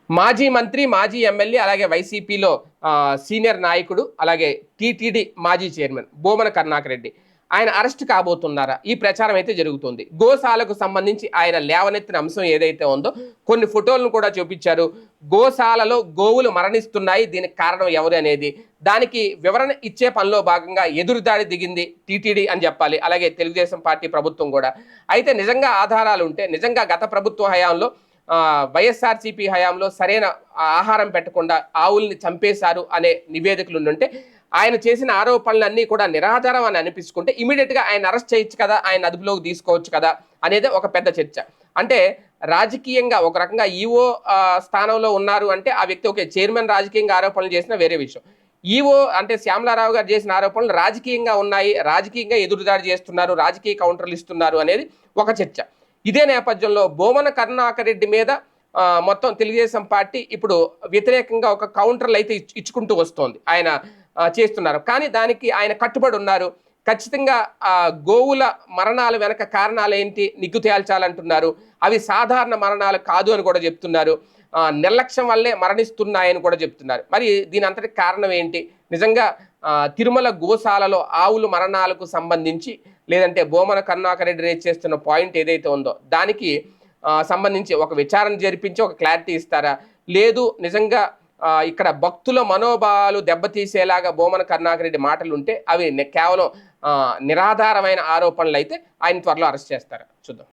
మాజీ మంత్రి, మాజీ ఎమ్మెల్యే, అలాగే వైసీపీలో సీనియర్ నాయకుడు, అలాగే టీటీడీ మాజీ చైర్మన్ బోమన కరుణాకర్ రెడ్డి ఆయన అరెస్ట్ కాబోతున్నారా? ఈ ప్రచారం అయితే జరుగుతుంది. గోశాలకు సంబంధించి ఆయన లేవనెత్తిన అంశం ఏదైతే ఉందో కొన్ని ఫోటోలను కూడా చూపించారు. గోశాలలో గోవులు మరణిస్తున్నాయి, దీనికి కారణం ఎవరు అనేది దానికి వివరణ ఇచ్చే పనిలో భాగంగా ఎదురుదాడి దిగింది టీటీడీ అని చెప్పాలి. అలాగే తెలుగుదేశం పార్టీ ప్రభుత్వం కూడా. అయితే నిజంగా ఆధారాలు ఉంటే, నిజంగా గత ప్రభుత్వ హయాంలో వైఎస్ఆర్సీపీ హయాంలో సరైన ఆహారం పెట్టకుండా ఆవుల్ని చంపేశారు అనే నివేదికలు ఉంటే ఆయన చేసిన ఆరోపణలన్నీ కూడా నిరాధారం అని అనిపించుకుంటే ఇమీడియట్గా ఆయన అరెస్ట్ చేయొచ్చు కదా, ఆయన అదుపులోకి తీసుకోవచ్చు కదా అనేది ఒక పెద్ద చర్చ. అంటే రాజకీయంగా ఒక రకంగా ఈఓ స్థానంలో ఉన్నారు అంటే ఆ వ్యక్తి ఒక చైర్మన్ రాజకీయంగా ఆరోపణలు చేసిన వేరే విషయం. ఈఓ అంటే శ్యామలారావు గారు చేసిన ఆరోపణలు రాజకీయంగా ఉన్నాయి, రాజకీయంగా ఎదురుదాడి చేస్తున్నారు, రాజకీయ కౌంటర్లు ఇస్తున్నారు అనేది ఒక చర్చ. ఇదే నేపథ్యంలో బోమన కరుణాకర్ రెడ్డి మీద మొత్తం తెలుగుదేశం పార్టీ ఇప్పుడు వ్యతిరేకంగా ఒక కౌంటర్లు అయితే ఇచ్చుకుంటూ వస్తోంది. ఆయన చేస్తున్నారు, కానీ దానికి ఆయన కట్టుబడి ఉన్నారు. ఖచ్చితంగా గోవుల మరణాల వెనక కారణాలు ఏంటి నిగ్గు తేల్చాలంటున్నారు. అవి సాధారణ మరణాలు కాదు అని కూడా చెప్తున్నారు. నిర్లక్ష్యం వల్లే మరణిస్తున్నాయని కూడా చెప్తున్నారు. మరి దీని అంతటి కారణం ఏంటి? నిజంగా తిరుమల గోశాలలో ఆవుల మరణాలకు సంబంధించి లేదంటే బోమన కరుణాకర్ రెడ్డి రేజ్ చేస్తున్న పాయింట్ ఏదైతే ఉందో దానికి సంబంధించి ఒక విచారణ జరిపించి ఒక క్లారిటీ ఇస్తారా? లేదు నిజంగా ఇక్కడ భక్తుల మనోభావాలు దెబ్బతీసేలాగా బోమన కరుణాకర్ రెడ్డి మాటలు ఉంటే అవి కేవలం నిరాధారమైన ఆరోపణలు అయితే ఆయన త్వరలో అరెస్ట్ చేస్తారా? చూద్దాం.